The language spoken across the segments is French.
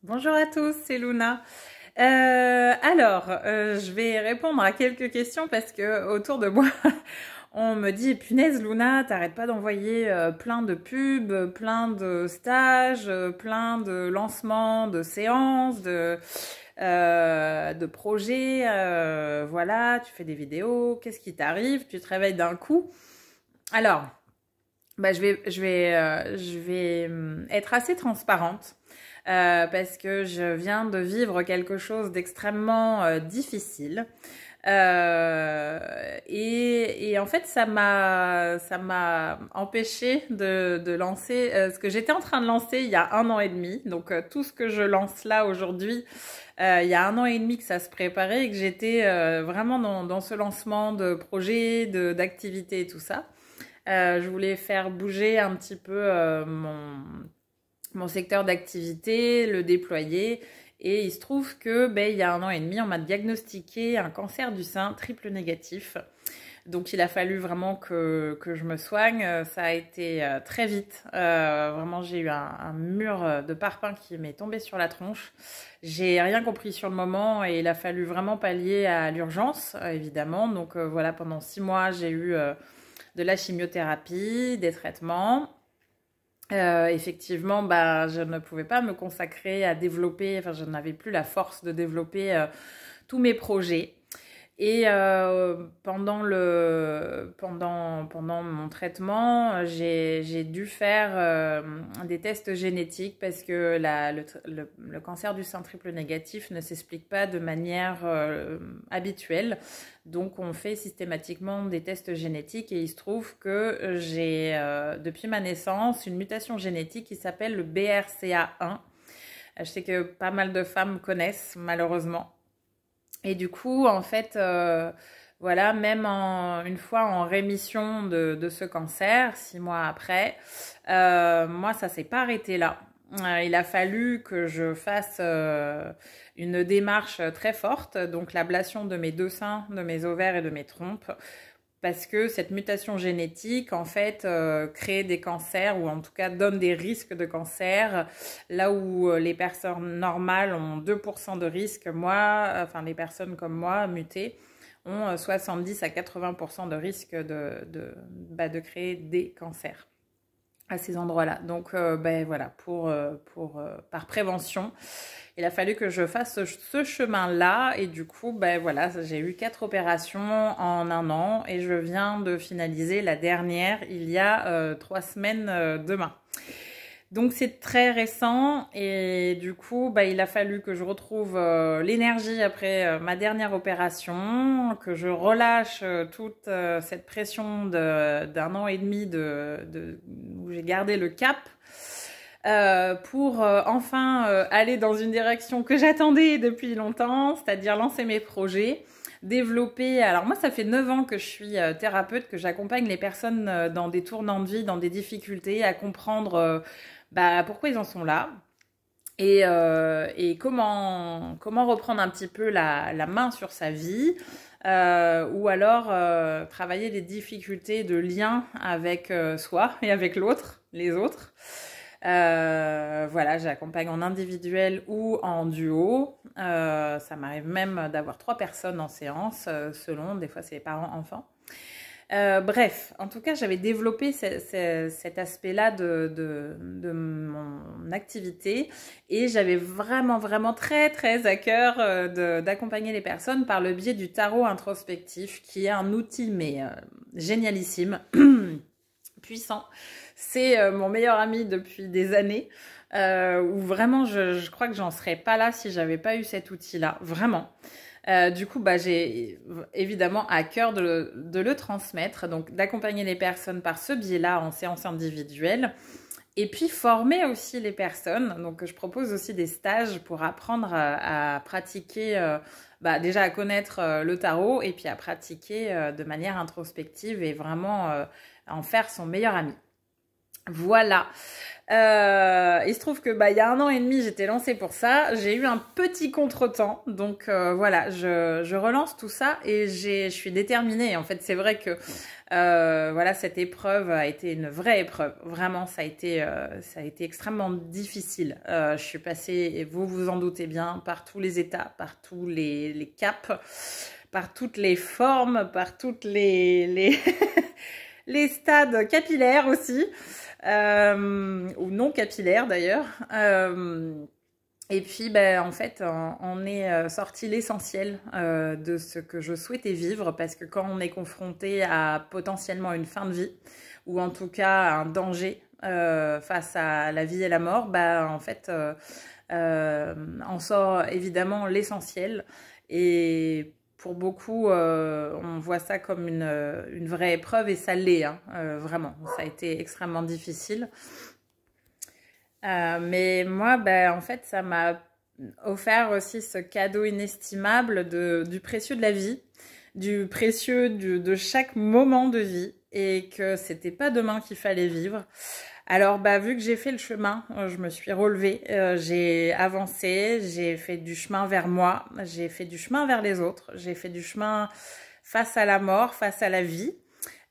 Bonjour à tous, c'est Luna. Je vais répondre à quelques questions parce que autour de moi, on me dit, punaise Luna, t'arrêtes pas d'envoyer plein de pubs, plein de stages, plein de lancements, de séances, de projets. Voilà, tu fais des vidéos, qu'est-ce qui t'arrive? Tu te réveilles d'un coup. Alors, je vais être assez transparente parce que je viens de vivre quelque chose d'extrêmement difficile. Et en fait, ça m'a empêché de lancer ce que j'étais en train de lancer il y a 1 an et demi. Donc, tout ce que je lance là aujourd'hui, il y a 1 an et demi que ça se préparait et que j'étais vraiment dans ce lancement de projets, d'activités et tout ça. Je voulais faire bouger un petit peu mon secteur d'activité, le déployer. Et il se trouve que il y a 1 an et demi, on m'a diagnostiqué un cancer du sein triple négatif. Donc il a fallu vraiment que je me soigne. Ça a été très vite. Vraiment, j'ai eu un mur de parpaing qui m'est tombé sur la tronche. J'ai rien compris sur le moment et il a fallu vraiment pallier à l'urgence, évidemment. Donc voilà, pendant 6 mois, j'ai eu de la chimiothérapie, des traitements. Effectivement, je ne pouvais pas me consacrer à développer, enfin, je n'avais plus la force de développer tous mes projets. Et pendant mon traitement, j'ai dû faire des tests génétiques parce que le cancer du sein triple négatif ne s'explique pas de manière habituelle. Donc, on fait systématiquement des tests génétiques et il se trouve que j'ai, depuis ma naissance, une mutation génétique qui s'appelle le BRCA1. Je sais que pas mal de femmes connaissent, malheureusement. Et du coup, en fait, voilà, même une fois en rémission de ce cancer, 6 mois après, moi, ça s'est pas arrêté là. Il a fallu que je fasse une démarche très forte, donc l'ablation de mes deux seins, de mes ovaires et de mes trompes, parce que cette mutation génétique, en fait, crée des cancers, ou en tout cas donne des risques de cancer, là où les personnes normales ont 2% de risque. Moi, enfin les personnes comme moi, mutées, ont 70 à 80% de risque de créer des cancers à ces endroits-là. Donc, voilà, par prévention, il a fallu que je fasse ce chemin-là. Et du coup, voilà, j'ai eu 4 opérations en 1 an et je viens de finaliser la dernière il y a 3 semaines demain. Donc c'est très récent et du coup il a fallu que je retrouve l'énergie après ma dernière opération, que je relâche toute cette pression d'1 an et demi où j'ai gardé le cap pour enfin aller dans une direction que j'attendais depuis longtemps, c'est-à-dire lancer mes projets. Développer. Alors moi, ça fait 9 ans que je suis thérapeute, que j'accompagne les personnes dans des tournants de vie, dans des difficultés, à comprendre pourquoi ils en sont là et comment reprendre un petit peu la main sur sa vie ou alors travailler les difficultés de lien avec soi et avec l'autre, les autres. Voilà, j'accompagne en individuel ou en duo. Ça m'arrive même d'avoir 3 personnes en séance, selon, des fois c'est parents-enfants. Bref, en tout cas, j'avais développé cet aspect-là de mon activité et j'avais vraiment, vraiment très, très à cœur d'accompagner les personnes par le biais du tarot introspectif, qui est un outil, mais génialissime, puissant. C'est mon meilleur ami depuis des années, où vraiment, je crois que j'en serais pas là si j'avais pas eu cet outil-là, vraiment. Du coup, j'ai évidemment à cœur de le transmettre, donc d'accompagner les personnes par ce biais-là en séance individuelle. Et puis former aussi les personnes. Donc je propose aussi des stages pour apprendre à pratiquer, déjà à connaître le tarot et puis à pratiquer de manière introspective et vraiment en faire son meilleur ami. Voilà. Il se trouve que il y a 1 an et demi, j'étais lancée pour ça. J'ai eu un petit contretemps, donc voilà, je relance tout ça et je suis déterminée. En fait, c'est vrai que voilà, cette épreuve a été une vraie épreuve. Vraiment, ça a été extrêmement difficile. Je suis passée, et vous vous en doutez bien, par tous les états, par tous les caps, par toutes les formes, par toutes les les stades capillaires aussi. Ou non capillaire d'ailleurs. Et puis, en fait, on est sorti l'essentiel de ce que je souhaitais vivre, parce que quand on est confronté à potentiellement une fin de vie, ou en tout cas à un danger face à la vie et la mort, en fait, on sort évidemment l'essentiel. Et pour beaucoup, on voit ça comme une vraie épreuve, et ça l'est, hein, vraiment. Ça a été extrêmement difficile. Mais moi, en fait, ça m'a offert aussi ce cadeau inestimable du précieux de la vie, du précieux de chaque moment de vie, et que c'était pas demain qu'il fallait vivre. Alors, vu que j'ai fait le chemin, je me suis relevée, j'ai avancé, j'ai fait du chemin vers moi, j'ai fait du chemin vers les autres, j'ai fait du chemin face à la mort, face à la vie.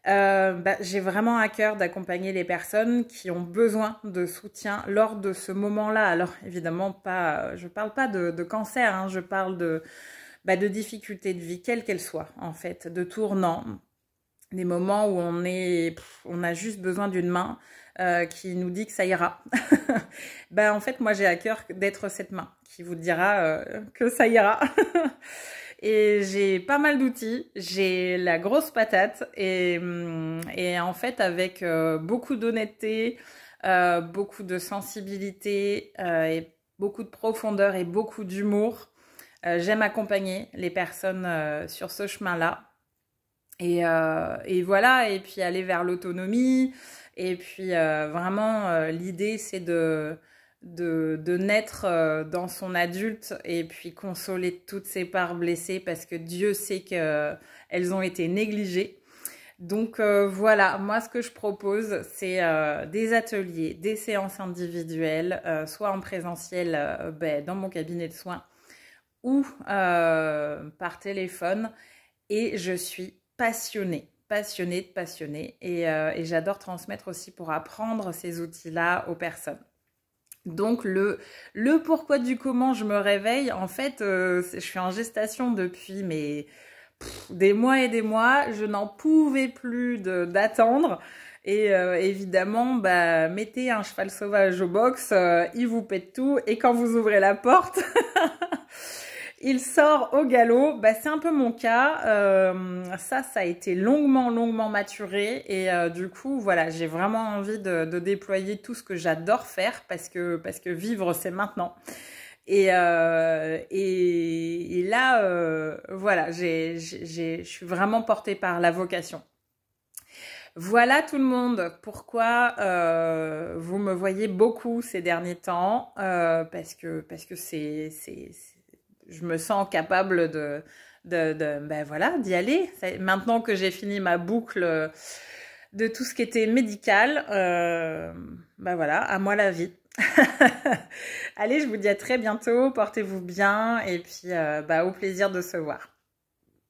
J'ai vraiment à cœur d'accompagner les personnes qui ont besoin de soutien lors de ce moment-là. Alors, évidemment, je parle pas de cancer, hein, je parle de difficultés de vie, quelles qu'elles soient, en fait, de tournants, des moments où on a juste besoin d'une main qui nous dit que ça ira. En fait, moi, j'ai à cœur d'être cette main qui vous dira que ça ira. Et j'ai pas mal d'outils, j'ai la grosse patate, et en fait, avec beaucoup d'honnêteté, beaucoup de sensibilité, et beaucoup de profondeur et beaucoup d'humour, j'aime accompagner les personnes sur ce chemin-là. Et voilà, et puis aller vers l'autonomie. Et puis vraiment, l'idée, c'est de naître dans son adulte, et puis consoler toutes ces parts blessées, parce que Dieu sait qu'elles ont été négligées. Donc voilà, moi ce que je propose, c'est des ateliers, des séances individuelles, soit en présentiel dans mon cabinet de soins, ou par téléphone. Et je suis passionnée de passionnée, et j'adore transmettre aussi pour apprendre ces outils-là aux personnes. Donc le pourquoi du comment je me réveille, en fait, je suis en gestation depuis des mois et des mois. Je n'en pouvais plus d'attendre. Et évidemment, mettez un cheval sauvage au box, il vous pète tout, et quand vous ouvrez la porte, il sort au galop. C'est un peu mon cas. Ça a été longuement maturé, et du coup, voilà, j'ai vraiment envie de déployer tout ce que j'adore faire, parce que vivre, c'est maintenant. Et là, voilà, je suis vraiment portée par la vocation. Voilà tout le monde, pourquoi vous me voyez beaucoup ces derniers temps, parce que je me sens capable voilà, d'y aller. Maintenant que j'ai fini ma boucle de tout ce qui était médical, voilà, à moi la vie. Allez, je vous dis à très bientôt, portez-vous bien, et puis au plaisir de se voir.